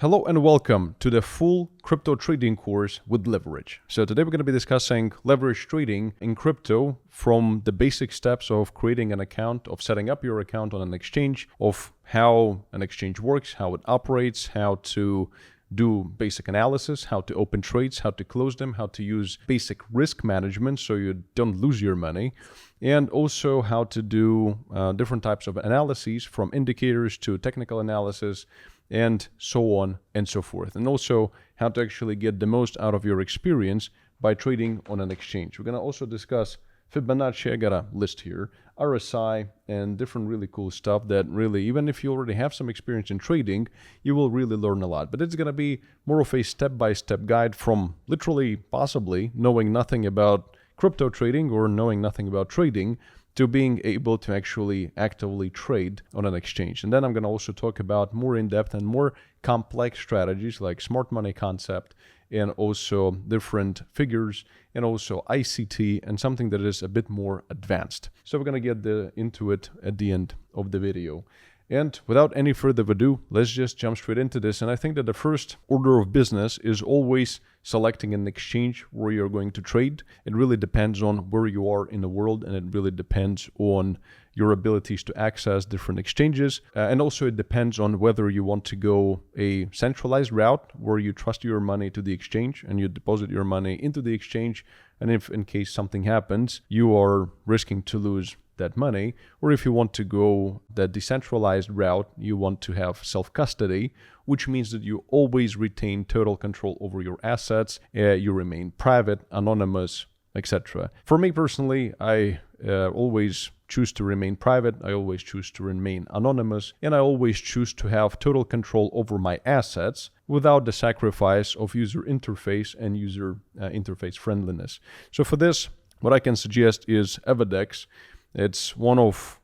Hello and welcome to the full crypto trading course with leverage. So today we're going to be discussing leverage trading in crypto from the basic steps of creating an account, of setting up your account on an exchange, of how an exchange works, how it operates, how to do basic analysis, how to open trades, how to close them, how to use basic risk management so you don't lose your money, and also how to do different types of analyses from indicators to technical analysis, and so on and so forth. And also how to actually get the most out of your experience by trading on an exchange. We're going to also discuss Fibonacci, I got a list here, RSI, and different really cool stuff that really, even if you already have some experience in trading, you will really learn a lot. But it's going to be more of a step-by-step guide from literally, possibly, knowing nothing about crypto trading or knowing nothing about trading to being able to actually actively trade on an exchange. And then I'm going to also talk about more in-depth and more complex strategies like smart money concept and also different figures and also ICT and something that is a bit more advanced. So we're going to get into it at the end of the video. And without any further ado, let's just jump straight into this. And I think that the first order of business is always selecting an exchange where you're going to trade. It really depends on where you are in the world, and it really depends on your abilities to access different exchanges. And also it depends on whether you want to go a centralized route where you trust your money to the exchange and you deposit your money into the exchange. And if in case something happens, you are risking to lose that money, or if you want to go the decentralized route, you want to have self-custody, which means that you always retain total control over your assets, you remain private, anonymous, etc. For me personally, I always choose to remain private, I always choose to remain anonymous, and I always choose to have total control over my assets without the sacrifice of user interface and user interface friendliness. So for this, what I can suggest is EVEDEX. It's one of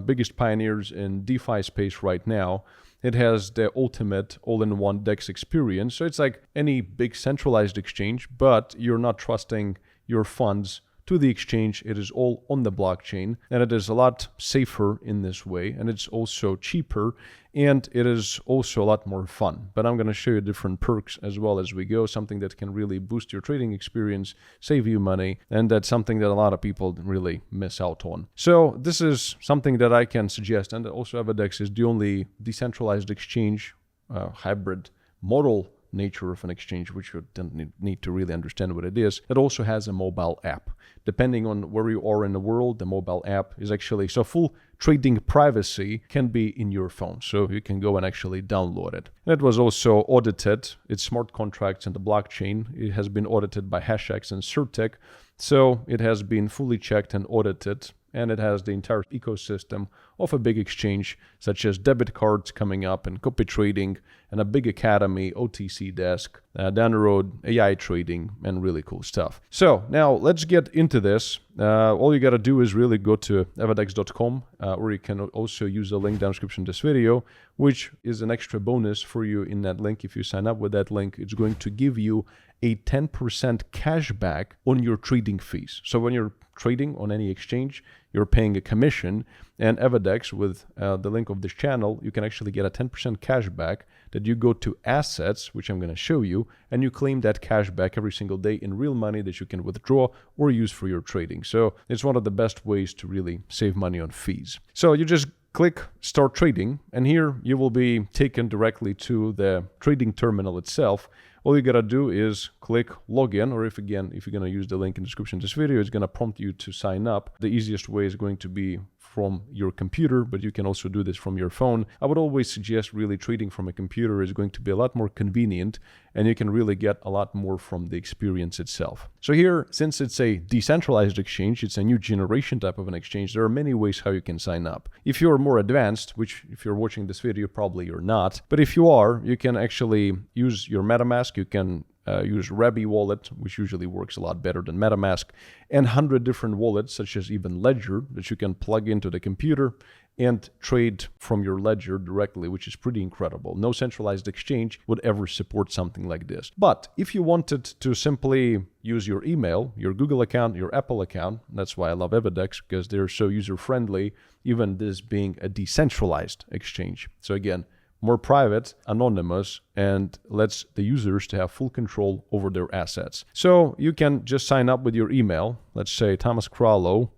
biggest pioneers in DeFi space right now. It has the ultimate all-in-one DEX experience. So it's like any big centralized exchange, but you're not trusting your funds to the exchange. It is all on the blockchain, and it is a lot safer in this way, and it's also cheaper, and it is also a lot more fun. But I'm going to show you different perks as well as we go, something that can really boost your trading experience, save you money, and that's something that a lot of people really miss out on. So this is something that I can suggest, and also EVEDEX is the only decentralized exchange hybrid model nature of an exchange, which you don't need to really understand what it is. It also has a mobile app. Depending on where you are in the world, the mobile app is actually, so full trading privacy can be in your phone. So you can go and actually download it. And it was also audited. It's smart contracts in the blockchain. It has been audited by HashX and Certec. So it has been fully checked and audited. And it has the entire ecosystem of a big exchange, such as debit cards coming up and copy trading and a big academy, OTC desk, down the road, AI trading, and really cool stuff. So now let's get into this. All you got to do is really go to evedex.com, or you can also use the link down in the description of this video, which is an extra bonus for you in that link. If you sign up with that link, it's going to give you a 10% cash back on your trading fees. So when you're trading on any exchange, you're paying a commission, and EVEDEX, with the link of this channel, you can actually get a 10% cash back that you go to assets, which I'm going to show you, and you claim that cash back every single day in real money that you can withdraw or use for your trading. So it's one of the best ways to really save money on fees. So you just click start trading, and here you will be taken directly to the trading terminal itself. All you gotta do is click login, or if you're gonna use the link in the description of this video, it's gonna prompt you to sign up. The easiest way is going to be from your computer, but you can also do this from your phone. I would always suggest really trading from a computer is going to be a lot more convenient, and you can really get a lot more from the experience itself. So here, since it's a decentralized exchange, it's a new generation type of an exchange, there are many ways how you can sign up. If you're more advanced, which if you're watching this video, probably you're not, but if you are, you can actually use your MetaMask, you can use Rebby wallet, which usually works a lot better than MetaMask, and 100 different wallets, such as even Ledger, that you can plug into the computer and trade from your ledger directly, which is pretty incredible. No centralized exchange would ever support something like this. But if you wanted to simply use your email, your Google account, your Apple account, that's why I love EVEDEX, because they're so user-friendly, even this being a decentralized exchange. So again, more private, anonymous, and lets the users to have full control over their assets. So you can just sign up with your email. Let's say Thomas Crollo.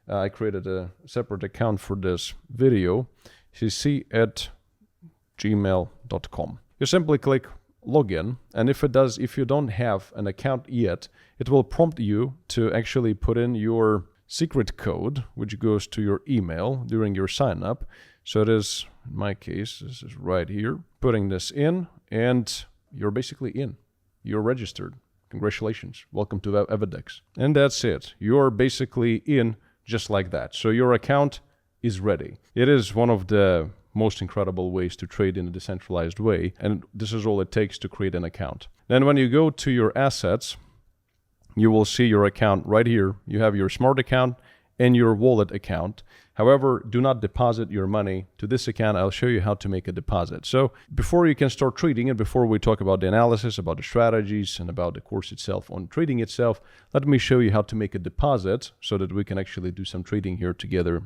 I created a separate account for this video. cc@gmail.com. You simply click login, and if you don't have an account yet, it will prompt you to actually put in your secret code, which goes to your email during your sign up. So it is, in my case, this is right here, putting this in, and you're basically in. You're registered. Congratulations. Welcome to EVEDEX. And that's it. You're basically in just like that. So your account is ready. It is one of the most incredible ways to trade in a decentralized way, and this is all it takes to create an account. Then when you go to your assets, you will see your account right here. You have your smart account and your wallet account. However, do not deposit your money to this account. I'll show you how to make a deposit. So before you can start trading, and before we talk about the analysis, about the strategies, and about the course itself on trading itself, let me show you how to make a deposit so that we can actually do some trading here together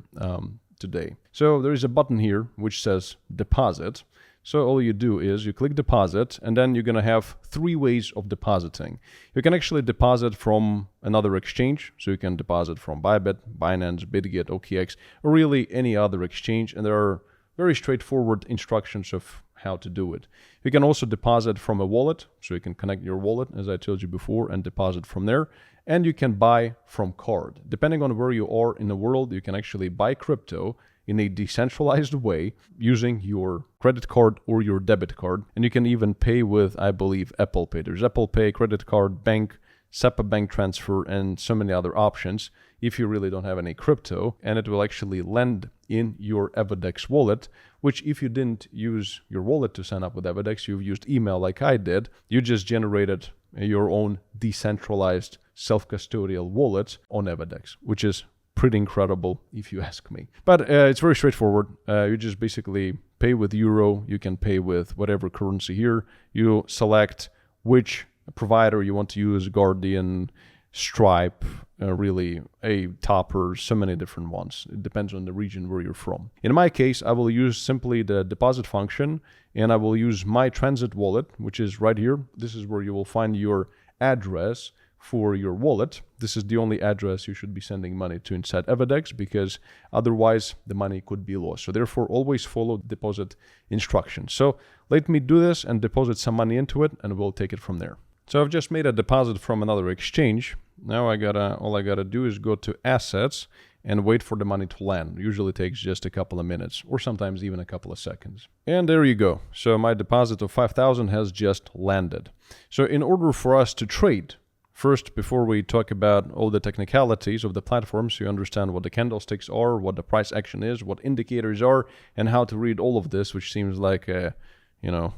today. So there is a button here which says deposit. So all you do is you click deposit, and then you're going to have 3 ways of depositing. You can actually deposit from another exchange. So you can deposit from Bybit, Binance, Bitget, OKX, or really any other exchange. And there are very straightforward instructions of how to do it. You can also deposit from a wallet. So you can connect your wallet, as I told you before, and deposit from there. And you can buy from card. Depending on where you are in the world, you can actually buy crypto in a decentralized way using your credit card or your debit card. And you can even pay with, I believe, Apple Pay. There's Apple Pay, credit card, bank, SEPA bank transfer, and so many other options if you really don't have any crypto. And it will actually land in your EVEDEX wallet, which if you didn't use your wallet to sign up with EVEDEX, you've used email like I did, you just generated your own decentralized self-custodial wallet on EVEDEX, which is pretty incredible if you ask me. But it's very straightforward. You just basically pay with euro. You can pay with whatever currency here. You select which provider you want to use, Guardian, Stripe, really a Topper, so many different ones. It depends on the region where you're from. In my case, I will use simply the deposit function, and I will use my transit wallet, which is right here. This is where you will find your address for your wallet. This is the only address you should be sending money to inside EVEDEX, because otherwise the money could be lost. So therefore, always follow deposit instructions. So let me do this and deposit some money into it, and we'll take it from there. So I've just made a deposit from another exchange. Now all I gotta do is go to assets and wait for the money to land. Usually takes just a couple of minutes, or sometimes even a couple of seconds. And there you go. So my deposit of 5,000 has just landed. So in order for us to trade, first, before we talk about all the technicalities of the platform, so you understand what the candlesticks are, what the price action is, what indicators are, and how to read all of this, which seems like a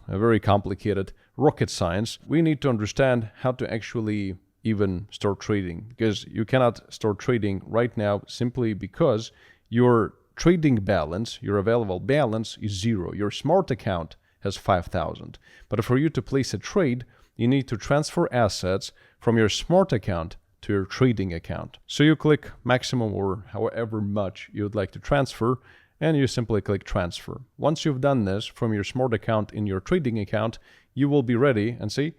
very complicated rocket science, we need to understand how to actually even start trading, because you cannot start trading right now simply because your trading balance, your available balance, is 0. Your smart account has 5,000. But for you to place a trade, you need to transfer assets from your smart account to your trading account. So you click maximum or however much you would like to transfer, and you simply click transfer. Once you've done this from your smart account in your trading account, you will be ready and say,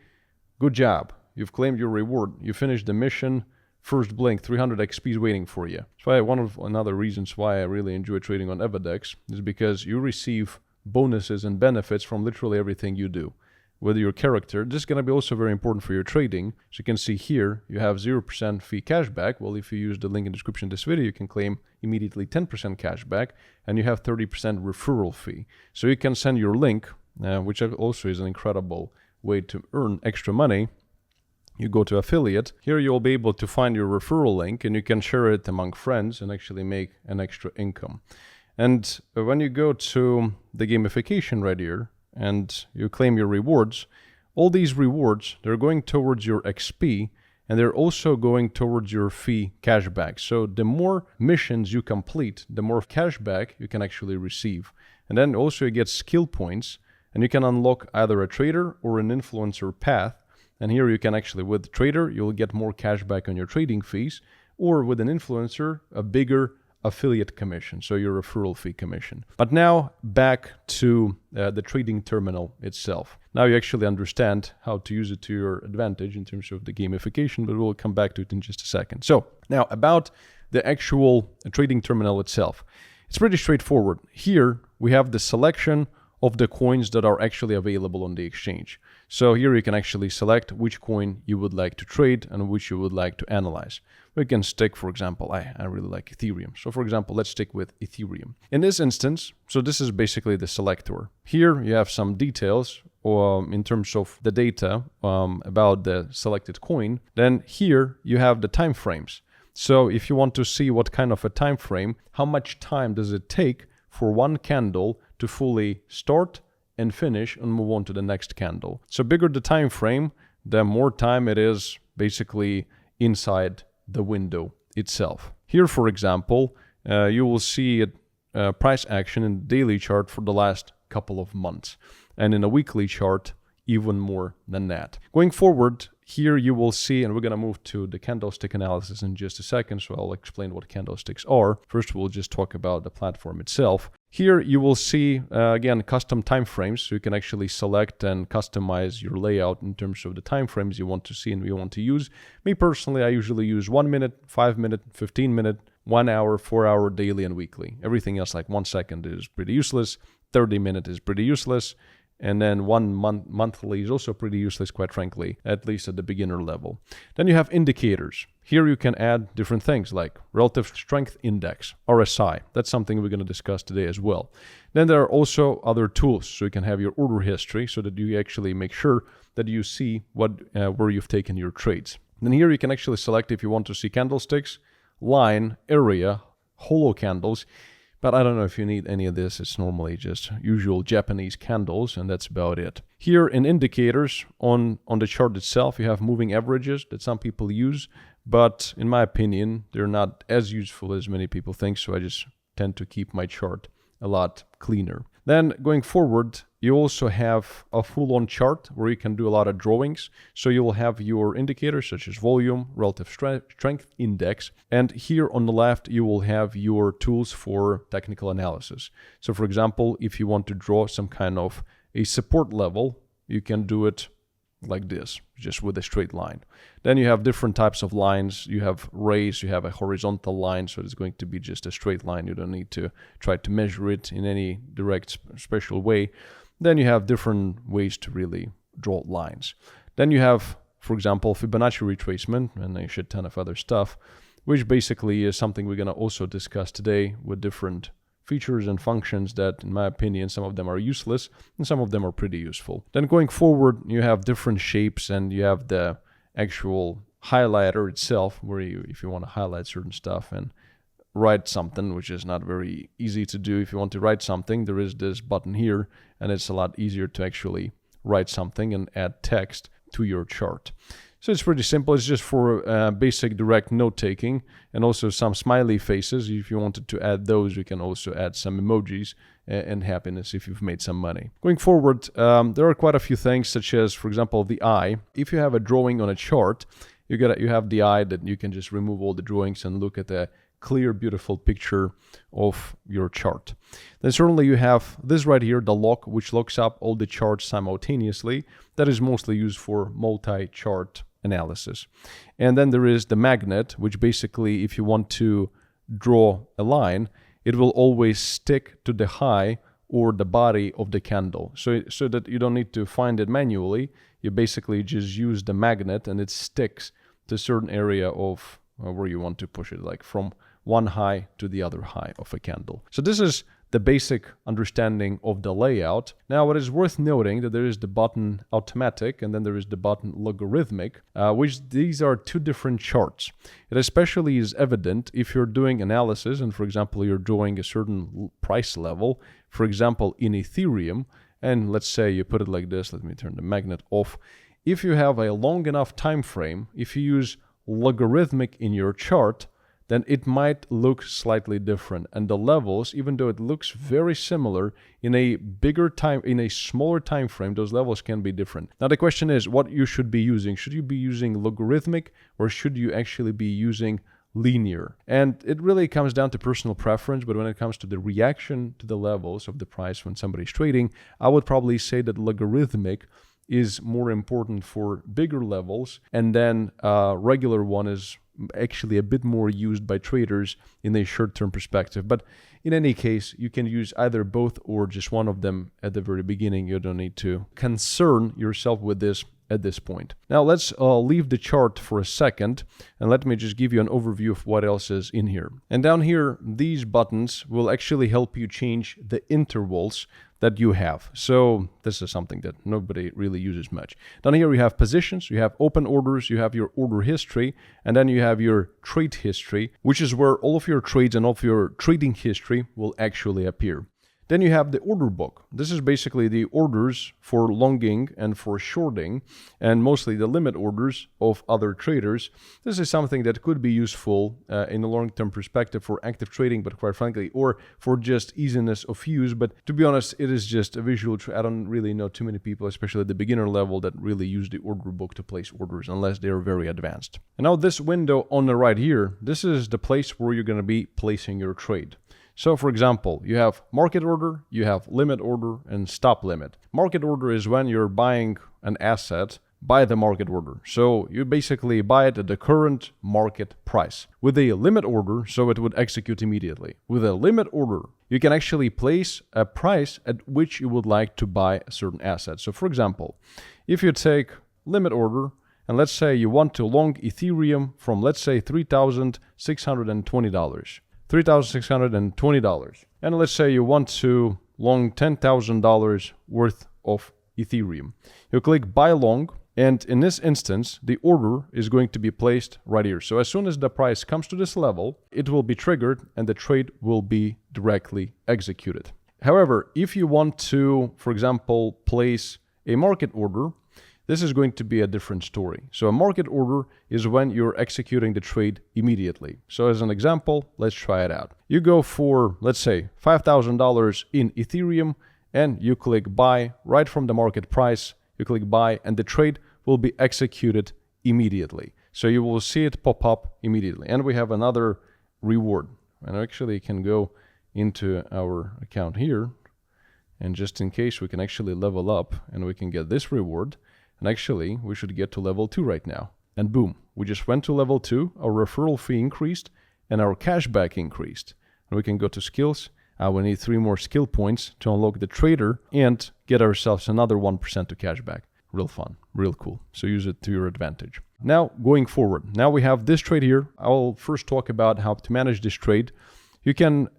good job. You've claimed your reward. You finished the mission. First blink, 300 XP is waiting for you. That's why one of another reasons why I really enjoy trading on EVEDEX is because you receive bonuses and benefits from literally everything you do. With your character, this is going to be also very important for your trading. So you can see here, you have 0% fee cashback. Well, if you use the link in the description of this video, you can claim immediately 10% cashback, and you have 30% referral fee. So you can send your link, which also is an incredible way to earn extra money. You go to affiliate. Here you'll be able to find your referral link, and you can share it among friends and actually make an extra income. And when you go to the gamification right here, and you claim your rewards, all these rewards, they're going towards your XP, and they're also going towards your fee cashback. So the more missions you complete, the more cashback you can actually receive. And then also you get skill points, and you can unlock either a trader or an influencer path. And here you can actually, with the trader, you'll get more cashback on your trading fees, or with an influencer, a bigger affiliate commission, so your referral fee commission. But now back to the trading terminal itself. Now you actually understand how to use it to your advantage in terms of the gamification, but we'll come back to it in just a second. So now about the actual trading terminal itself. It's pretty straightforward. Here we have the selection of the coins that are actually available on the exchange. So here you can actually select which coin you would like to trade and which you would like to analyze. We can stick, for example, I really like Ethereum. So for example, let's stick with Ethereum. In this instance, so this is basically the selector. Here you have some details in terms of the data about the selected coin. Then here you have the time frames. So if you want to see what kind of a time frame, how much time does it take for one candle to fully start and finish and move on to the next candle. So bigger the time frame, the more time it is basically inside the window itself. Here, for example, you will see price action in the daily chart for the last couple of months, and in a weekly chart, even more than that. Going forward, here you will see, and we're going to move to the candlestick analysis in just a second, so I'll explain what candlesticks are. First, we'll just talk about the platform itself. Here you will see, again, custom timeframes, so you can actually select and customize your layout in terms of the timeframes you want to see and you want to use. Me personally, I usually use 1 minute, 5 minute, 15 minute, 1 hour, 4 hour, daily and weekly. Everything else like 1 second is pretty useless, 30 minute is pretty useless, and then 1 month monthly is also pretty useless, quite frankly, at least at the beginner level. Then you have indicators. Here you can add different things like relative strength index, RSI. That's something we're going to discuss today as well. Then there are also other tools. So you can have your order history so that you actually make sure that you see where you've taken your trades. Then here you can actually select if you want to see candlesticks, line, area, holo candles. But I don't know if you need any of this. It's normally just usual Japanese candles, and that's about it. Here in indicators, on the chart itself, you have moving averages that some people use, but in my opinion, they're not as useful as many people think, so I just tend to keep my chart a lot cleaner. Then going forward, you also have a full-on chart where you can do a lot of drawings. So you will have your indicators such as volume, relative strength index, and here on the left you will have your tools for technical analysis. So for example, if you want to draw some kind of a support level, you can do it like this, just with a straight line. Then you have different types of lines. You have rays, you have a horizontal line, so it's going to be just a straight line. You don't need to try to measure it in any direct special way. Then you have different ways to really draw lines. Then you have, for example, Fibonacci retracement and a shit ton of other stuff, which basically is something we're going to also discuss today with different features and functions that, in my opinion, some of them are useless and some of them are pretty useful. Then going forward, you have different shapes and you have the actual highlighter itself where if you want to highlight certain stuff and write something, which is not very easy to do. If you want to write something, there is this button here and it's a lot easier to actually write something and add text to your chart. So it's pretty simple. It's just for basic direct note-taking and also some smiley faces. If you wanted to add those, you can also add some emojis and happiness if you've made some money. Going forward, there are quite a few things such as, for example, the eye. If you have a drawing on a chart, you have the eye that you can just remove all the drawings and look at the clear, beautiful picture of your chart. Then certainly you have this right here, the lock, which locks up all the charts simultaneously. That is mostly used for multi-chart analysis. And then there is the magnet, which basically, if you want to draw a line, it will always stick to the high or the body of the candle. So that you don't need to find it manually. You basically just use the magnet and it sticks to a certain area of where you want to push it, like from one high to the other high of a candle. So this is the basic understanding of the layout. Now, it is worth noting that there is the button automatic and then there is the button logarithmic, which these are two different charts. It especially is evident if you're doing analysis and, for example, you're drawing a certain price level, for example, in Ethereum, and let's say you put it like this, let me turn the magnet off. If you have a long enough time frame, if you use logarithmic in your chart, then it might look slightly different. And the levels, even though it looks very similar, in a smaller time frame, those levels can be different. Now the question is what you should be using. Should you be using logarithmic or should you actually be using linear. And it really comes down to personal preference, but when it comes to the reaction to the levels of the price when somebody's trading, I would probably say that logarithmic is more important for bigger levels, and then regular one is actually a bit more used by traders in a short-term perspective. But in any case, you can use either both or just one of them at the very beginning. You don't need to concern yourself with this at this point. Now let's leave the chart for a second, and let me just give you an overview of what else is in here. And down here, these buttons will actually help you change the intervals that you have. So this is something that nobody really uses much. Down here you have positions, you have open orders, you have your order history, and then you have your trade history, which is where all of your trades and all of your trading history will actually appear. Then you have the order book. This is basically the orders for longing and for shorting, and mostly the limit orders of other traders. This is something that could be useful in a long-term perspective for active trading, but quite frankly, or for just easiness of use. But to be honest, it is just a visual. I don't really know too many people, especially at the beginner level, that really use the order book to place orders unless they are very advanced. And now this window on the right here, this is the place where you're going to be placing your trade. So for example, you have market order, you have limit order, and stop limit. Market order is when you're buying an asset by the market order. So you basically buy it at the current market price. With a limit order, so it would execute immediately. With a limit order, you can actually place a price at which you would like to buy a certain asset. So for example, if you take limit order, and let's say you want to long Ethereum from, let's say, $3,620. $3,620. And let's say you want to long $10,000 worth of Ethereum. You click buy long, and in this instance, the order is going to be placed right here. So as soon as the price comes to this level, it will be triggered and the trade will be directly executed. However, if you want to, for example, place a market order, this is going to be a different story. So a market order is when you're executing the trade immediately. So as an example, let's try it out. You go for, let's say, $5,000 in Ethereum, and you click buy right from the market price. You click buy, and the trade will be executed immediately. So you will see it pop up immediately. And we have another reward. And actually you can go into our account here, and just in case, we can actually level up and we can get this reward. And actually, we should get to level 2 right now. And boom, we just went to level 2, our referral fee increased, and our cashback increased. And we can go to skills. We need 3 more skill points to unlock the trader and get ourselves another 1% to cashback. Real fun, real cool. So use it to your advantage. Now, going forward, now we have this trade here. I'll first talk about how to manage this trade. You can,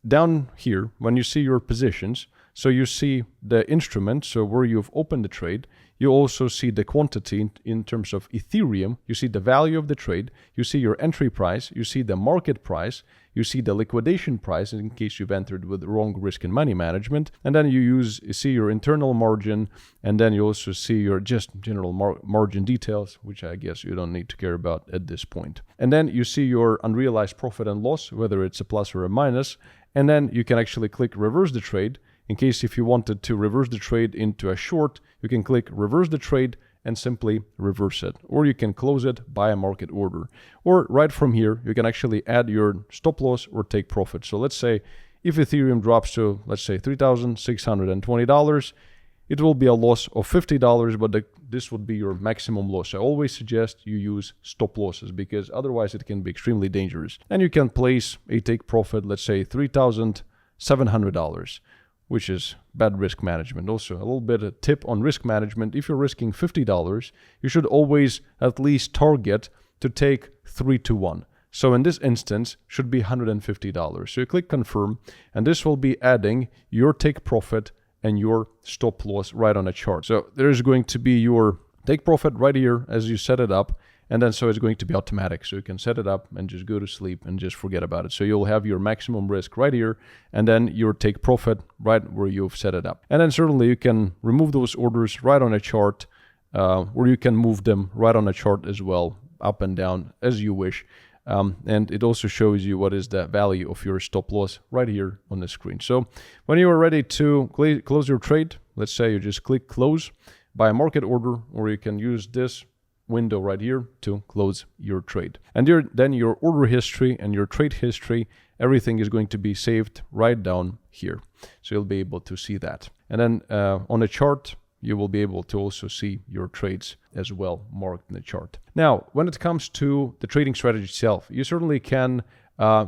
down here, when you see your positions, so you see the instrument, so where you've opened the trade, you also see the quantity in terms of Ethereum, you see the value of the trade, you see your entry price, you see the market price, you see the liquidation price in case you've entered with wrong risk and money management, and then you see your internal margin, and then you also see your just general margin details, which I guess you don't need to care about at this point. And then you see your unrealized profit and loss, whether it's a plus or a minus, and then you can actually click reverse the trade. In case if you wanted to reverse the trade into a short, you can click reverse the trade and simply reverse it. Or you can close it by a market order. Or right from here, you can actually add your stop loss or take profit. So let's say if Ethereum drops to, let's say, $3,620, it will be a loss of $50, but this would be your maximum loss. I always suggest you use stop losses because otherwise it can be extremely dangerous. And you can place a take profit, let's say $3,700. Which is bad risk management. Also, a little bit of tip on risk management. If you're risking $50, you should always at least target to take 3 to 1. So in this instance, should be $150. So you click confirm, and this will be adding your take profit and your stop loss right on a chart. So there is going to be your take profit right here as you set it up. And then so it's going to be automatic. So you can set it up and just go to sleep and just forget about it. So you'll have your maximum risk right here and then your take profit right where you've set it up. And then certainly you can remove those orders right on a chart or you can move them right on a chart as well, up and down as you wish. And it also shows you what is the value of your stop loss right here on the screen. So when you are ready to close your trade, let's say you just click close by a market order, or you can use this window right here to close your trade. And then your order history and your trade history, everything is going to be saved right down here. So you'll be able to see that. And then on a chart, you will be able to also see your trades as well marked in the chart. Now, when it comes to the trading strategy itself, you certainly can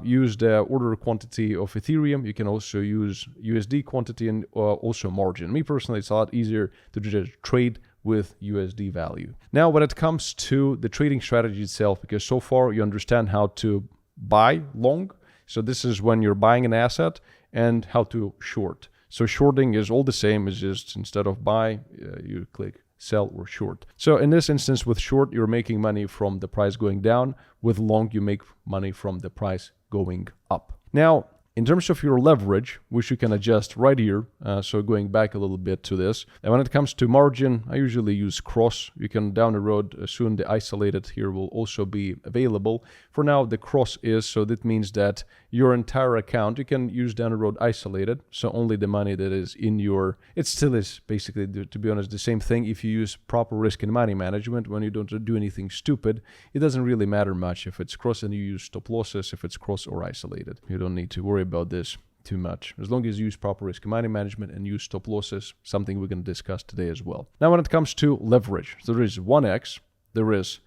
use the order quantity of Ethereum. You can also use USD quantity and also margin. Me personally, it's a lot easier to just trade with USD value. Now, when it comes to the trading strategy itself, because so far you understand how to buy long. So this is when you're buying an asset, and how to short. So shorting is all the same, it's just instead of buy, you click sell or short. So in this instance with short, you're making money from the price going down. With long, you make money from the price going up. Now, in terms of your leverage, which you can adjust right here, so going back a little bit to this, and when it comes to margin, I usually use cross. You can down the road, soon the isolated here will also be available. For now, the cross is, so that means that your entire account, you can use down the road isolated, so only the money that is in your, it still is basically, to be honest, the same thing. If you use proper risk and money management, when you don't do anything stupid, it doesn't really matter much if it's cross and you use stop losses, if it's cross or isolated. You don't need to worry about this too much, as long as you use proper risk and money management and use stop losses, something we're going to discuss today as well. Now, when it comes to leverage, so there is 1x, there is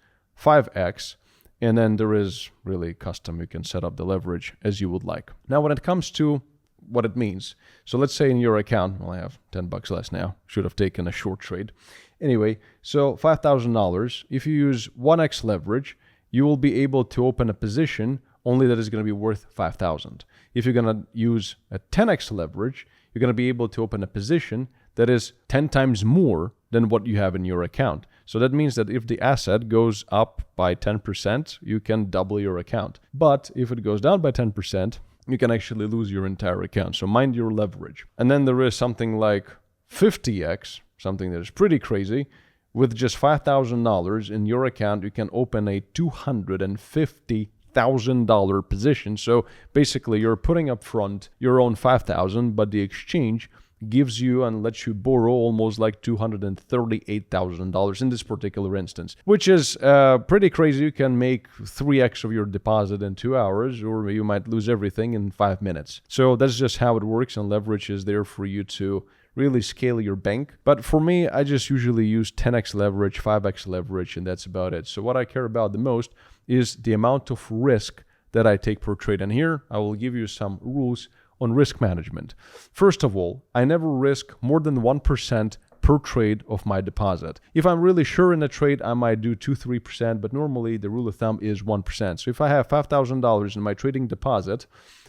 5x, and then there is really custom. You can set up the leverage as you would like. Now, when it comes to what it means, so let's say in your account, well, I have $10 less now, should have taken a short trade. Anyway, so $5,000, if you use 1x leverage, you will be able to open a position only that is going to be worth 5,000. If you're going to use a 10x leverage, you're going to be able to open a position that is 10 times more than what you have in your account. So that means that if the asset goes up by 10%, you can double your account. But if it goes down by 10%, you can actually lose your entire account. So mind your leverage. And then there is something like 50x, something that is pretty crazy. With just $5,000 in your account, you can open a $250,000 position. So basically you're putting up front your own 5,000, but the exchange gives you and lets you borrow almost like $238,000 in this particular instance, which is pretty crazy. You can make 3x of your deposit in 2 hours, or you might lose everything in 5 minutes. So that's just how it works, and leverage is there for you to really scale your bank. But for me, I just usually use 10x leverage, 5x leverage, and that's about it. So what I care about the most is the amount of risk that I take per trade. And here I will give you some rules on risk management. First of all, I never risk more than 1% per trade of my deposit. If I'm really sure in a trade, I might do 2-3%, but normally the rule of thumb is 1%. So if I have $5,000 in my trading deposit,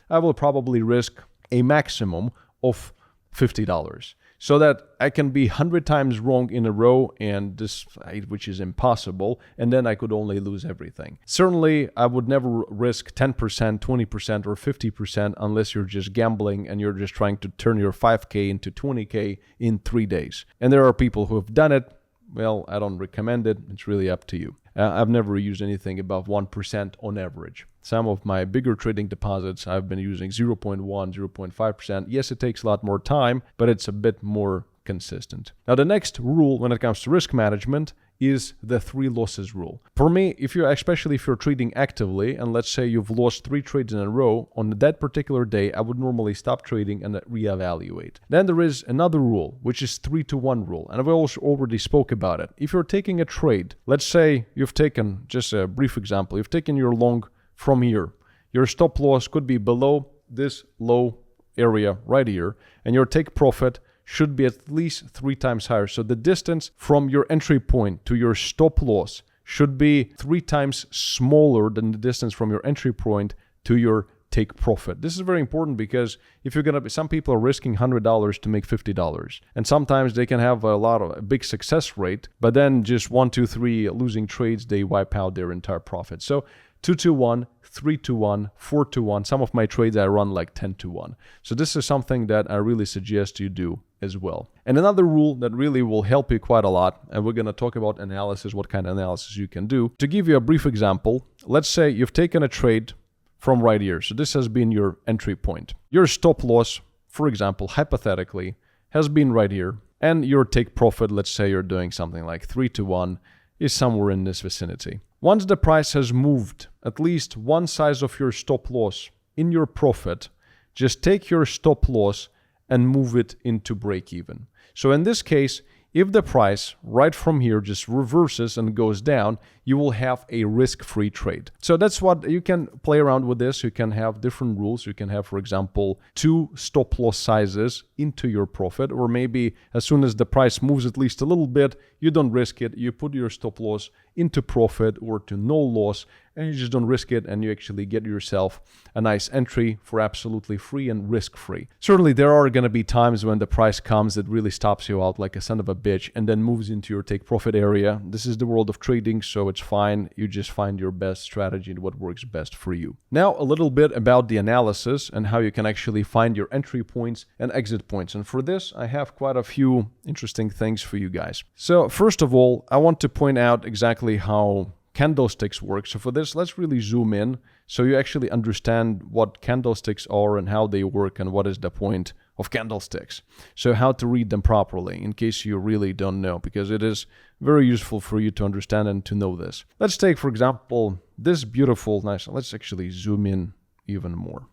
I will probably risk a maximum of $50, so that I can be 100 times wrong in a row, and this, which is impossible, and then I could only lose everything. Certainly, I would never risk 10%, 20%, or 50% unless you're just gambling and you're just trying to turn your 5K into 20K in 3 days. And there are people who have done it. Well, I don't recommend it. It's really up to you. I've never used anything above 1% on average. Some of my bigger trading deposits, I've been using 0.1, 0.5%. Yes, it takes a lot more time, but it's a bit more consistent. Now, the next rule when it comes to risk management is the 3 losses rule. For me, especially if you're trading actively, and let's say you've lost 3 trades in a row, on that particular day, I would normally stop trading and reevaluate. Then there is another rule, which is 3-to-1 rule, and I've also already spoke about it. If you're taking a trade, let's say you've taken, just a brief example, you've taken your long from here. Your stop loss could be below this low area right here, and your take profit should be at least 3 times higher. So the distance from your entry point to your stop loss should be 3 times smaller than the distance from your entry point to your take profit. This is very important because if you're going to, some people are risking $100 to make $50, and sometimes they can have a big success rate, but then just 1, 2, 3 losing trades, they wipe out their entire profit. So 2-to-1, 3-to-1, 4-to-1. Some of my trades I run like 10-to-1. So this is something that I really suggest you do as well. And another rule that really will help you quite a lot, and we're going to talk about analysis, what kind of analysis you can do. To give you a brief example, let's say you've taken a trade from right here. So this has been your entry point. Your stop loss, for example, hypothetically, has been right here. And your take profit, let's say you're doing something like 3-to-1, is somewhere in this vicinity. Once the price has moved at least one size of your stop loss in your profit, just take your stop loss and move it into break even. So in this case, if the price right from here just reverses and goes down, you will have a risk-free trade. So that's what you can play around with this. You can have different rules. You can have, for example, 2 stop loss sizes into your profit, or maybe as soon as the price moves at least a little bit, you don't risk it. You put your stop loss into profit or to no loss, and you just don't risk it, and you actually get yourself a nice entry for absolutely free and risk-free. Certainly, there are going to be times when the price comes that really stops you out like a son of a bitch and then moves into your take profit area. This is the world of trading, so it's fine. You just find your best strategy and what works best for you. Now, a little bit about the analysis and how you can actually find your entry points and exit points. And for this, I have quite a few interesting things for you guys. So first of all, I want to point out exactly how candlesticks work. So for this, let's really zoom in so you actually understand what candlesticks are and how they work and what is the point of candlesticks. So how to read them properly in case you really don't know, because it is very useful for you to understand and to know this. Let's take, for example, this beautiful, let's actually zoom in even more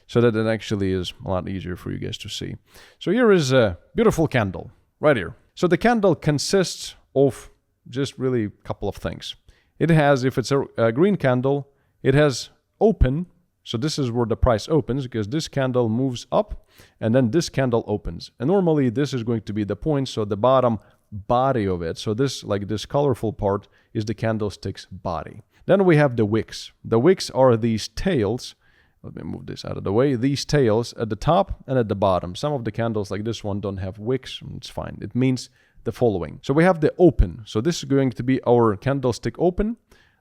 so that it actually is a lot easier for you guys to see. So here is a beautiful candle right here. So the candle consists of just really a couple of things. It has, if it's a green candle, it has open. So this is where the price opens, because this candle moves up and then this candle opens. And normally this is going to be the point, so the bottom body of it. So this, like this colorful part, is the candlestick's body. Then we have the wicks. The wicks are these tails. Let me move this out of the way. These tails at the top and at the bottom. Some of the candles like this one don't have wicks. It's fine. It means the following. So we have the open. So this is going to be our candlestick open.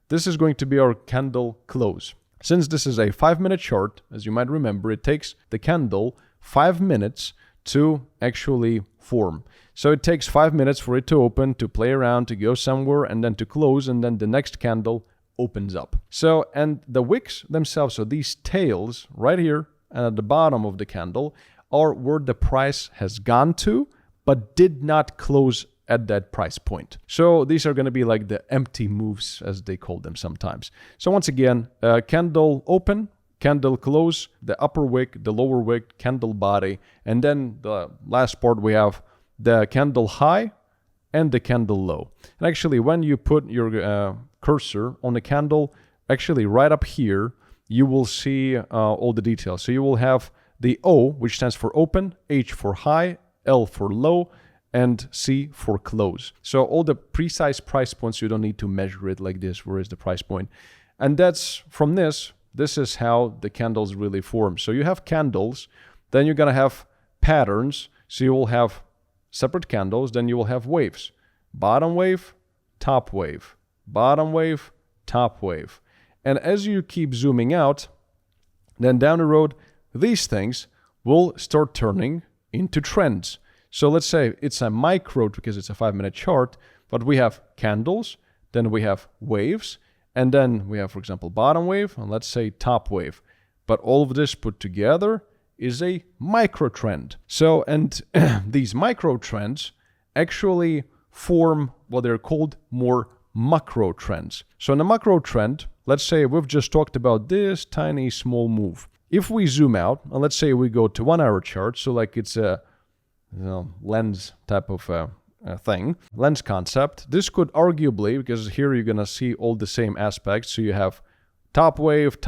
This is going to be our candle close. Since this is a 5-minute chart, as you might remember, it takes the candle 5 minutes to actually form. So it takes 5 minutes for it to open, to play around, to go somewhere, and then to close, and then the next candle opens up. So, and the wicks themselves, so these tails right here and at the bottom of the candle, are where the price has gone to, but did not close at that price point. So these are going to be like the empty moves, as they call them sometimes. So once again, candle open, candle close, the upper wick, the lower wick, candle body, and then the last part we have the candle high and the candle low. And actually, when you put your cursor on the candle, actually right up here, you will see all the details. So you will have the O, which stands for open, H for high, L for low, and C for close. So all the precise price points, you don't need to measure it like this, where is the price point. And that's from this is how the candles really form. So you have candles, then you're gonna have patterns. So you will have separate candles, then you will have waves. Bottom wave, top wave, bottom wave, top wave. And as you keep zooming out, then down the road, these things will start turning into trends. So let's say it's a micro because it's a 5-minute chart, but we have candles, then we have waves, and then we have, for example, bottom wave, and let's say top wave. But all of this put together is a micro trend. So, and these micro trends actually form what they're called more macro trends. So in a macro trend, let's say we've just talked about this tiny small move. If we zoom out, and let's say we go to 1-hour chart, so like it's a lens type of thing, lens concept. This could arguably, because here you're going to see all the same aspects. So you have top wave,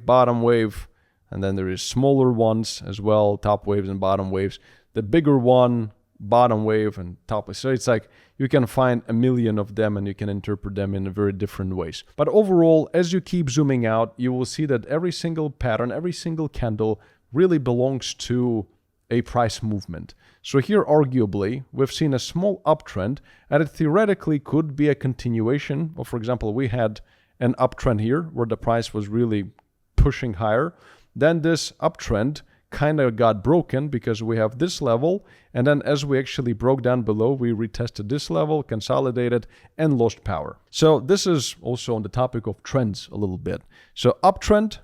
bottom wave, and then there is smaller ones as well, top waves and bottom waves. The bigger one, bottom wave and top wave. So it's like you can find a million of them and you can interpret them in very different ways. But overall, as you keep zooming out, you will see that every single pattern, every single candle really belongs to a price movement. So here, arguably, we've seen a small uptrend, and it theoretically could be a continuation of, for example, we had an uptrend here where the price was really pushing higher. Then this uptrend kind of got broken because we have this level, and then as we actually broke down below, we retested this level, consolidated, and lost power. So this is also on the topic of trends a little bit. So uptrend,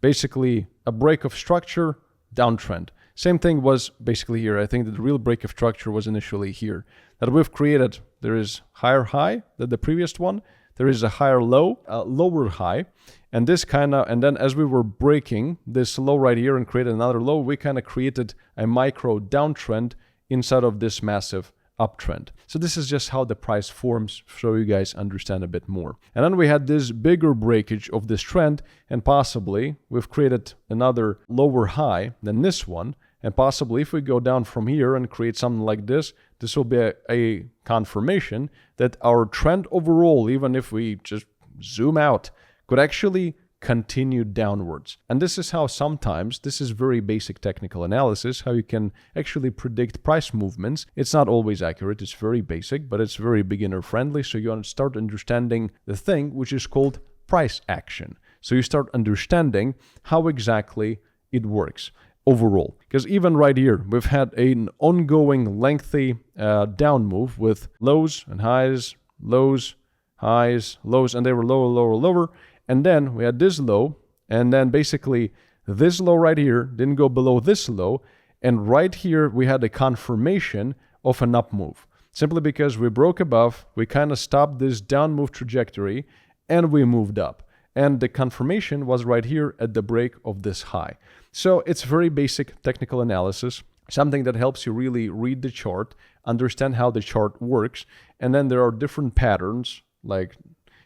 basically a break of structure, downtrend. Same thing was basically here. I think that the real break of structure was initially here. that we've created, there is higher high than the previous one. There is a higher low, lower high. And this and then as we were breaking this low right here and created another low, we kind of created a micro downtrend inside of this massive uptrend. So this is just how the price forms, so you guys understand a bit more. And then we had this bigger breakage of this trend, and possibly we've created another lower high than this one. And possibly if we go down from here and create something like this will be a confirmation that our trend overall, even if we just zoom out, could actually continue downwards. And this is how sometimes, this is very basic technical analysis, how you can actually predict price movements. It's not always accurate, it's very basic, but it's very beginner friendly. So you start understanding the thing which is called price action. So you start understanding how exactly it works overall. Because even right here, we've had an ongoing lengthy down move with lows and highs, lows, highs, lows, and they were lower, lower, lower. And then we had this low, and then basically this low right here didn't go below this low. And right here, we had a confirmation of an up move. Simply because we broke above, we kind of stopped this down move trajectory, and we moved up. And the confirmation was right here at the break of this high. So it's very basic technical analysis, something that helps you really read the chart, understand how the chart works. And then there are different patterns, like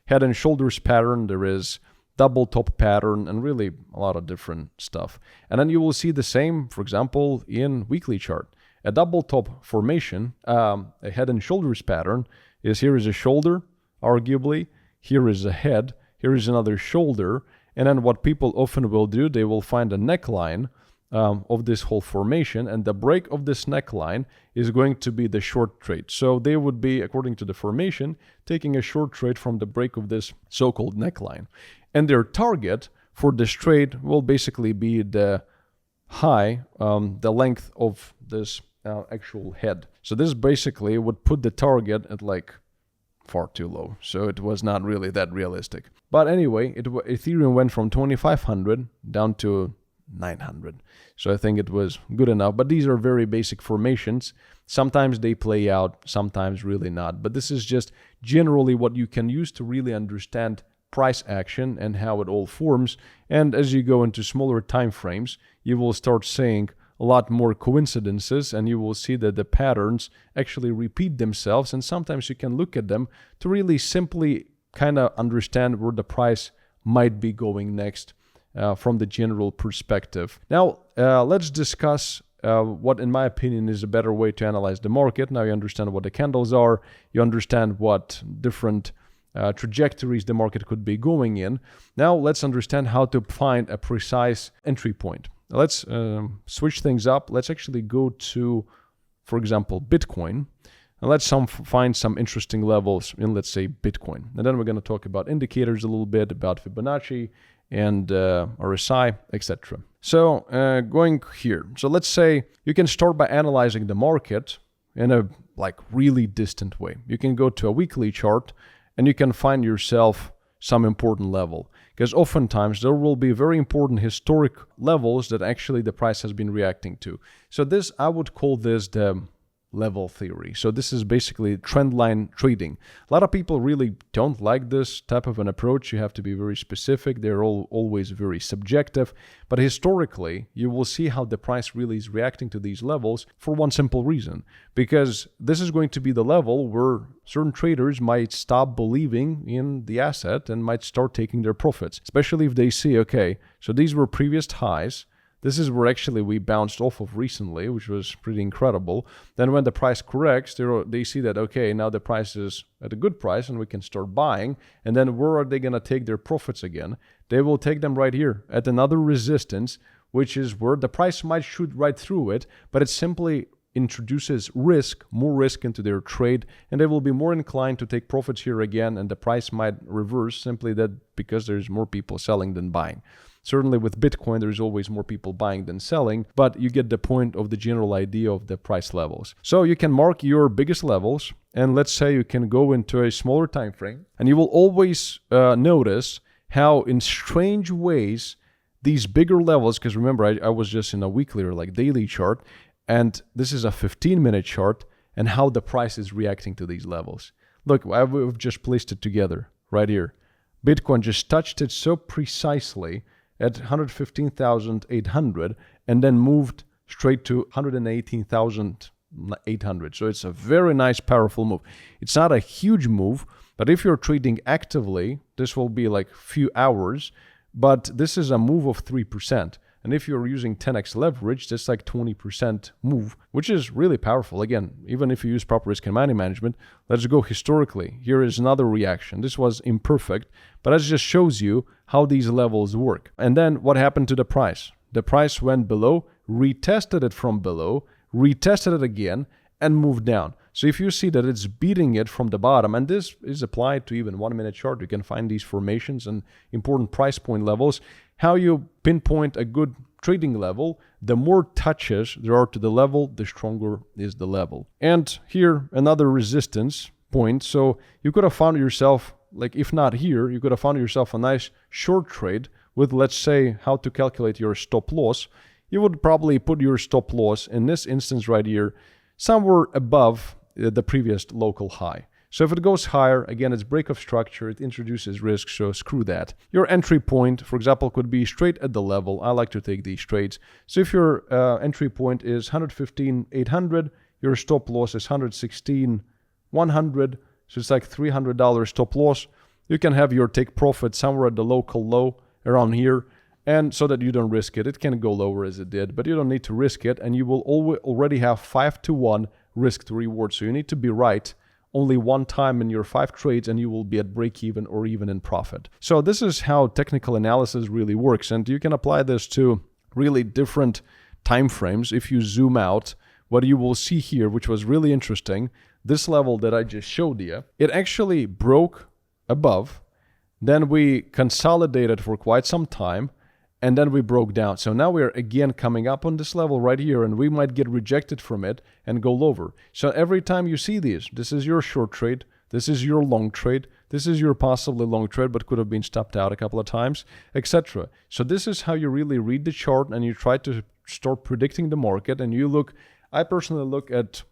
head and shoulders pattern, there is double top pattern, and really a lot of different stuff. And then you will see the same, for example, in weekly chart. A double top formation, a head and shoulders pattern is here is a shoulder, arguably, here is a head, here is another shoulder, and then what people often will do, they will find a neckline of this whole formation, and the break of this neckline is going to be the short trade. So they would be, according to the formation, taking a short trade from the break of this so-called neckline. And their target for this trade will basically be the high, the length of this actual head. So this basically would put the target at like far too low. So it was not really that realistic. But anyway, Ethereum went from 2,500 down to 900. So I think it was good enough. But these are very basic formations. Sometimes they play out, sometimes really not. But this is just generally what you can use to really understand price action and how it all forms. And as you go into smaller time frames, you will start seeing a lot more coincidences, and you will see that the patterns actually repeat themselves. And sometimes you can look at them to really simply kind of understand where the price might be going next from the general perspective. Now, let's discuss what, in my opinion, is a better way to analyze the market. Now you understand what the candles are. You understand what different trajectories the market could be going in. Now let's understand how to find a precise entry point. Let's switch things up. Let's actually go to, for example, Bitcoin. And let's find some interesting levels in, let's say, Bitcoin. And then we're going to talk about indicators a little bit, about Fibonacci and RSI, etc. So going here. So let's say you can start by analyzing the market in a really distant way. You can go to a weekly chart and you can find yourself some important level. Because oftentimes there will be very important historic levels that actually the price has been reacting to. So this, I would call this the level theory. So this is basically trend line trading. A lot of people really don't like this type of an approach. You have to be very specific. They're always very subjective. But historically, you will see how the price really is reacting to these levels for one simple reason. Because this is going to be the level where certain traders might stop believing in the asset and might start taking their profits. Especially if they see, okay, so these were previous highs. This is where actually we bounced off of recently, which was pretty incredible. Then when the price corrects, they see that, okay, now the price is at a good price and we can start buying. And then where are they going to take their profits again? They will take them right here at another resistance, which is where the price might shoot right through it, but it simply introduces risk, more risk into their trade, and they will be more inclined to take profits here again, and the price might reverse simply that because there's more people selling than buying. Certainly with Bitcoin, there's always more people buying than selling, but you get the point of the general idea of the price levels. So you can mark your biggest levels, and let's say you can go into a smaller time frame, and you will always notice how in strange ways these bigger levels, because remember, I was just in a weekly or daily chart, and this is a 15-minute chart, and how the price is reacting to these levels. Look, I've just placed it together right here. Bitcoin just touched it so precisely at 115,800 and then moved straight to 118,800. So it's a very nice, powerful move. It's not a huge move, but if you're trading actively, this will be like few hours, but this is a move of 3%. And if you're using 10x leverage, that's like 20% move, which is really powerful. Again, even if you use proper risk and money management, let's go historically. Here is another reaction. This was imperfect, but it just shows you how these levels work. And then what happened to the price? The price went below, retested it from below, retested it again, and moved down. So if you see that it's beating it from the bottom, and this is applied to even 1 minute chart, you can find these formations and important price point levels. How you pinpoint a good trading level, the more touches there are to the level, the stronger is the level. And here, another resistance point. So you could have found yourself, like if not here, you could have found yourself a nice short trade with, let's say, how to calculate your stop loss. You would probably put your stop loss in this instance right here, somewhere above the previous local high. So if it goes higher, again, it's break of structure, it introduces risk, so screw that. Your entry point, for example, could be straight at the level. I like to take these trades. So if your entry point is 115,800, your stop loss is 116,100, so it's like $300 stop loss. You can have your take profit somewhere at the local low around here, and so that you don't risk it. It can go lower as it did, but you don't need to risk it, and you will already have 5-to-1 risk to reward. So you need to be right only one time in your 5 trades and you will be at break even or even in profit. So this is how technical analysis really works, and you can apply this to really different time frames. If you zoom out, what you will see here, which was really interesting, this level that I just showed you, it actually broke above, then we consolidated for quite some time, and then we broke down. So now we're again coming up on this level right here, and we might get rejected from it and go lower. So every time you see these, this is your short trade, this is your long trade, this is your possibly long trade but could have been stopped out a couple of times, etc. So this is how you really read the chart and you try to start predicting the market. And you look, I personally look at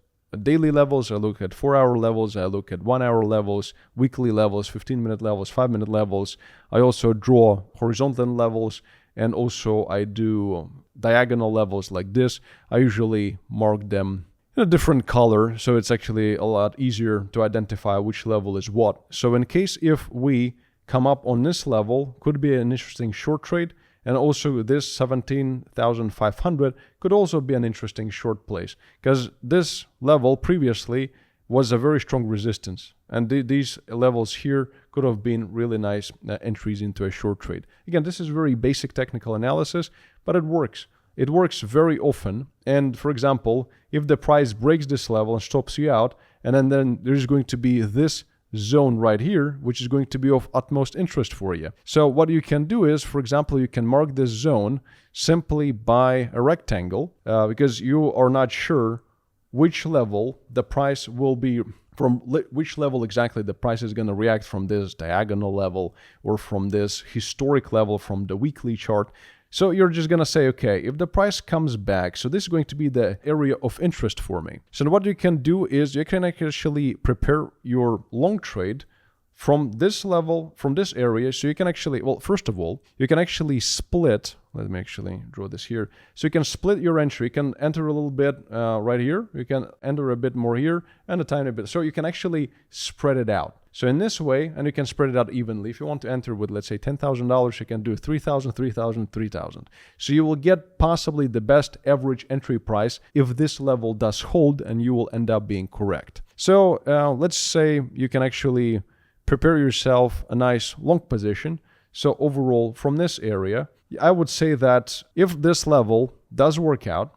daily levels, I look at 4-hour levels, I look at 1-hour levels, weekly levels, 15-minute levels, 5-minute levels. I also draw horizontal levels, and also I do diagonal levels like this. I usually mark them in a different color, so it's actually a lot easier to identify which level is what. So in case if we come up on this level, could be an interesting short trade, and also this 17,500 could also be an interesting short place, because this level previously was a very strong resistance. And these levels here could have been really nice entries into a short trade. Again, this is very basic technical analysis, but it works. It works very often. And for example, if the price breaks this level and stops you out, and then there's going to be this zone right here, which is going to be of utmost interest for you. So what you can do is, for example, you can mark this zone simply by a rectangle, because you are not sure which level the price will be, from which level exactly the price is going to react, from this diagonal level or from this historic level from the weekly chart. So you're just going to say, okay, if the price comes back, so this is going to be the area of interest for me. So what you can do is you can actually prepare your long trade from this level, from this area. So you can actually, well, first of all, you can actually split. Let me actually draw this here. So you can split your entry. You can enter a little bit right here. You can enter a bit more here and a tiny bit. So you can actually spread it out. So in this way, and you can spread it out evenly. If you want to enter with, let's say, $10,000, you can do 3,000, 3,000, 3,000. So you will get possibly the best average entry price if this level does hold, and you will end up being correct. So let's say you can actually prepare yourself a nice long position. So overall, from this area, I would say that if this level does work out,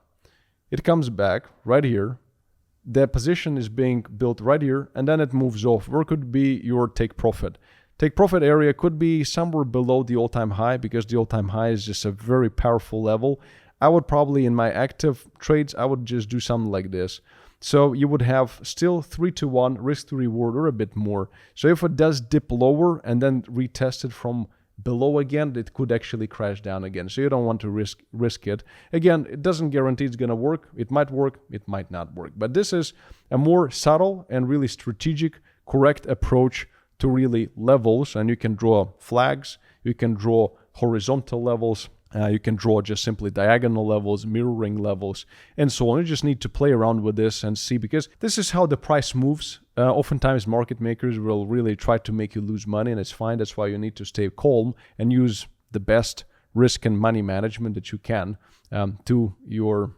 it comes back right here, the position is being built right here, and then it moves off. Where could be your take profit? Take profit area could be somewhere below the all-time high, because the all-time high is just a very powerful level. I would probably, in my active trades, I would just do something like this. So you would have still 3-to-1 risk to reward, or a bit more. So if it does dip lower and then retest it from below again, it could actually crash down again. So you don't want to risk it. Again, it doesn't guarantee it's going to work. It might work, it might not work. But this is a more subtle and really strategic, correct approach to really levels. And you can draw flags, you can draw horizontal levels, you can draw just simply diagonal levels, mirroring levels, and so on. You just need to play around with this and see, because this is how the price moves. Oftentimes market makers will really try to make you lose money, and it's fine. That's why you need to stay calm and use the best risk and money management that you can to your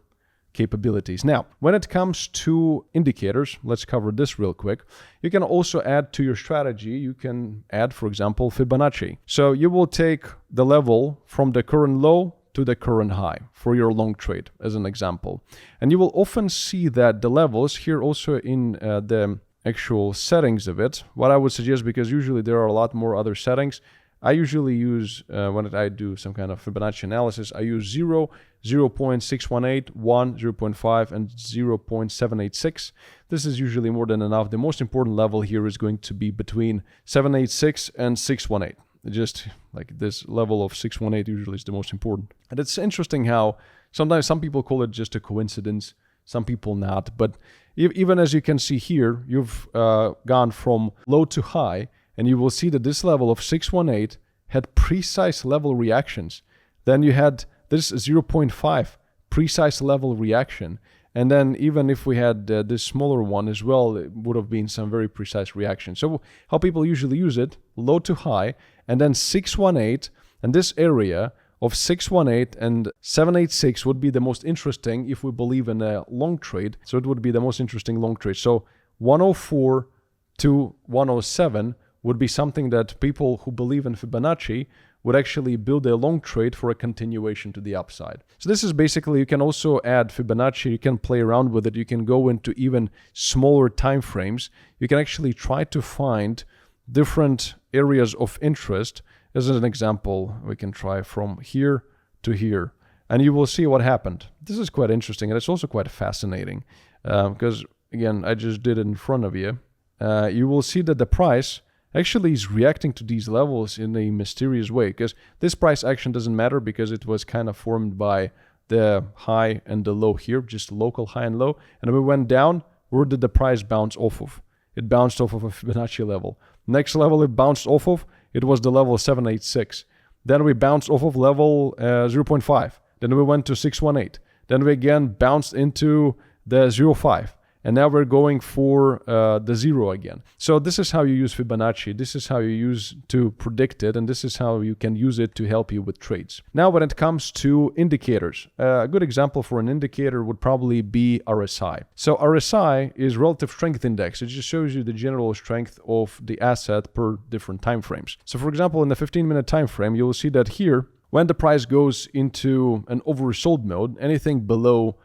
capabilities. Now, when it comes to indicators, let's cover this real quick. You can also add to your strategy. You can add, for example, Fibonacci. So you will take the level from the current low to the current high for your long trade, as an example. And you will often see that the levels here also in the actual settings of it. What I would suggest, because usually there are a lot more other settings, I usually use, when I do some kind of Fibonacci analysis, I use 0, 0.618, 1, 0.5, and 0.786. This is usually more than enough. The most important level here is going to be between 786 and 618. Just like this level of 618 usually is the most important. And it's interesting how sometimes some people call it just a coincidence, some people not. But even as you can see here, you've gone from low to high, and you will see that this level of 618 had precise level reactions. Then you had this 0.5 precise level reaction. And then even if we had this smaller one as well, it would have been some very precise reaction. So how people usually use it, low to high, and then 618, and this area of 618 and 786 would be the most interesting if we believe in a long trade. So it would be the most interesting long trade. So 104 to 107 would be something that people who believe in Fibonacci would actually build a long trade for a continuation to the upside. So this is basically, you can also add Fibonacci, you can play around with it, you can go into even smaller time frames. You can actually try to find different areas of interest. As an example, we can try from here to here, and you will see what happened. This is quite interesting, and it's also quite fascinating because, again, I just did it in front of you. You will see that the price actually is reacting to these levels in a mysterious way, because this price action doesn't matter because it was kind of formed by the high and the low here, just local high and low. And when we went down, where did the price bounce off of? It bounced off of a Fibonacci level. Next level it bounced off of, it was the level 786. Then we bounced off of level 0.5. Then we went to 618. Then we again bounced into the 0.5. And now we're going for the 0 again. So this is how you use Fibonacci. This is how you use to predict it. And this is how you can use it to help you with trades. Now, when it comes to indicators, a good example for an indicator would probably be RSI. So RSI is relative strength index. It just shows you the general strength of the asset per different time frames. So for example, in the 15-minute time frame, you will see that here, when the price goes into an oversold mode, anything below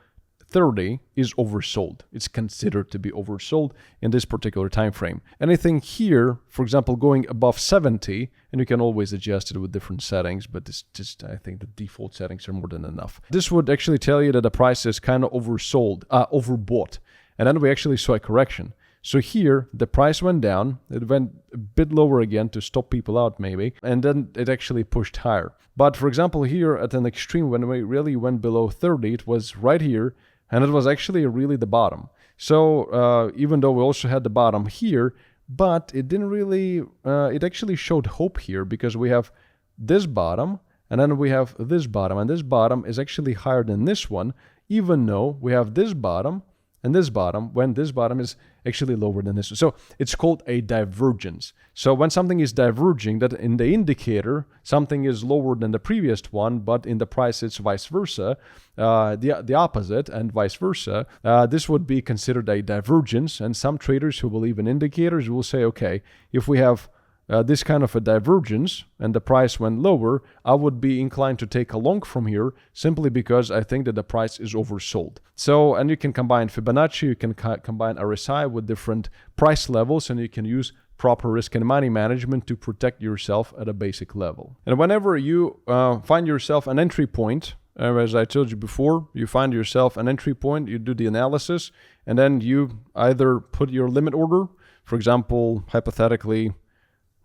30 is oversold. It's considered to be oversold in this particular time frame. Anything here, for example, going above 70, and you can always adjust it with different settings, but this just, I think the default settings are more than enough. This would actually tell you that the price is kind of oversold, overbought. And then we actually saw a correction. So here, the price went down, it went a bit lower again to stop people out maybe, and then it actually pushed higher. But for example, here at an extreme, when we really went below 30, it was right here, and it was actually really the bottom. So even though we also had the bottom here, but it didn't really, it actually showed hope here, because we have this bottom, and then we have this bottom, and this bottom is actually higher than this one, even though we have this bottom and this bottom, when this bottom is actually lower than this one. So it's called a divergence. So when something is diverging, that in the indicator, something is lower than the previous one, but in the price it's vice versa, the opposite and vice versa, this would be considered a divergence. And some traders who believe in indicators will say, okay, if we have this kind of a divergence and the price went lower, I would be inclined to take a long from here simply because I think that the price is oversold. So, and you can combine Fibonacci, you can combine RSI with different price levels, and you can use proper risk and money management to protect yourself at a basic level. And whenever you find yourself an entry point, as I told you before, you find yourself an entry point, you do the analysis, and then you either put your limit order, for example, hypothetically,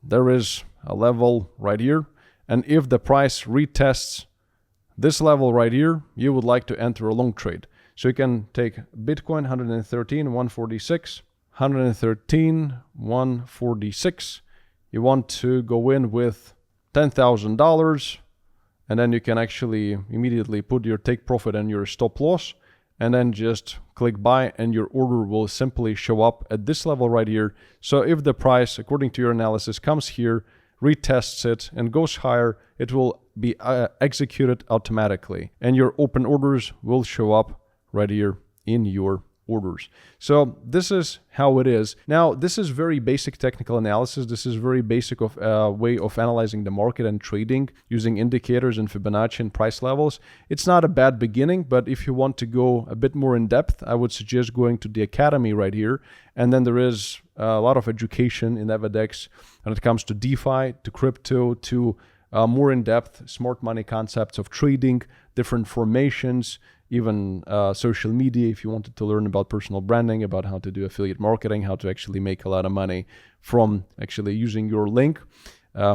there is a level right here, And if the price retests this level right here, you would like to enter a long trade. So you can take Bitcoin 113.146, 113.146. You want to go in with $10,000, and then you can actually immediately put your take profit and your stop loss, and then just click buy, and your order will simply show up at this level right here. So if the price, according to your analysis, comes here, retests it, and goes higher, it will be executed automatically, and your open orders will show up right here in your orders. So this is how it is. Now, this is very basic technical analysis. This is very basic of way of analyzing the market and trading using indicators and Fibonacci and price levels. It's not a bad beginning, but if you want to go a bit more in depth, I would suggest going to the Academy right here. And then there is a lot of education in EVEDEX when it comes to DeFi, to crypto, to more in-depth smart money concepts of trading, different formations, even social media, if you wanted to learn about personal branding, about how to do affiliate marketing, how to actually make a lot of money from actually using your link,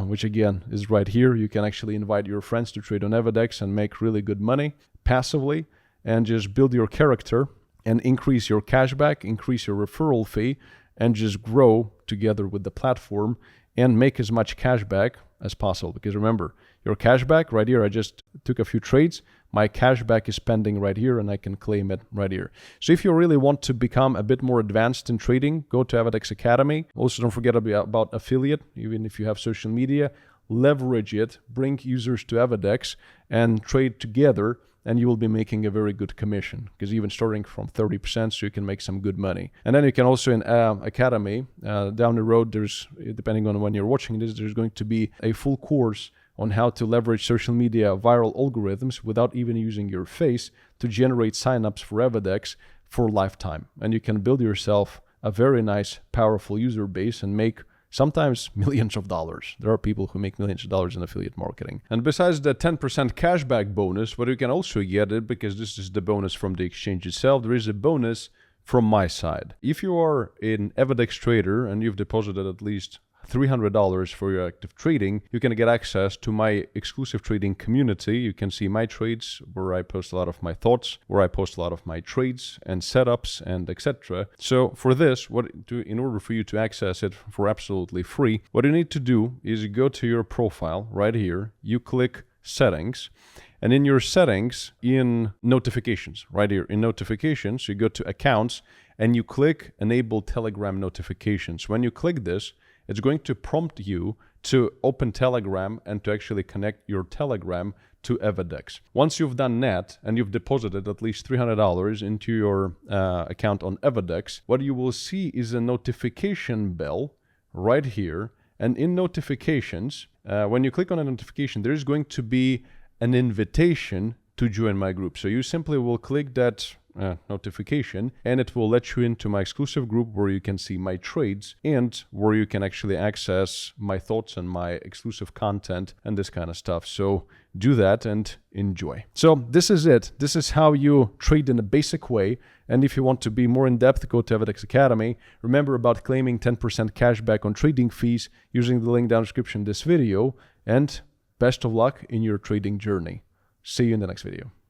which again is right here. You can actually invite your friends to trade on EVEDEX and make really good money passively, and just build your character and increase your cashback, increase your referral fee, and just grow together with the platform and make as much cashback as possible. Because remember, your cashback right here, I just took a few trades. My cashback is pending right here, and I can claim it right here. So if you really want to become a bit more advanced in trading, go to EVEDEX Academy. Also, don't forget about affiliate. Even if you have social media, leverage it, bring users to EVEDEX and trade together, and you will be making a very good commission, because even starting from 30%, so you can make some good money. And then you can also in Academy, down the road, there's, depending on when you're watching this, there's going to be a full course on how to leverage social media viral algorithms without even using your face to generate signups for EVEDEX for lifetime. And you can build yourself a very nice, powerful user base and make sometimes millions of dollars. There are people who make millions of dollars in affiliate marketing. And besides the 10% cashback bonus, what you can also get it, because this is the bonus from the exchange itself, there is a bonus from my side. If you are an EVEDEX trader and you've deposited at least $300 for your active trading, you can get access to my exclusive trading community. You can see my trades, where I post a lot of my thoughts, where I post a lot of my trades and setups and etc. So for this, in order for you to access it for absolutely free, what you need to do is you go to your profile right here, you click settings, and in your settings, in notifications, right here in notifications, you go to accounts and you click enable Telegram notifications. When you click this, it's going to prompt you to open Telegram and to actually connect your Telegram to EVEDEX. Once you've done that and you've deposited at least $300 into your account on EVEDEX, what you will see is a notification bell right here. And in notifications, when you click on a notification, there is going to be an invitation to join my group. So you simply will click that notification, and it will let you into my exclusive group where you can see my trades and where you can actually access my thoughts and my exclusive content and this kind of stuff. So do that and enjoy. So this is it. This is how you trade in a basic way. And if you want to be more in depth, go to EVEDEX Academy. Remember about claiming 10% cash back on trading fees using the link down in the description of this video. And best of luck in your trading journey. See you in the next video.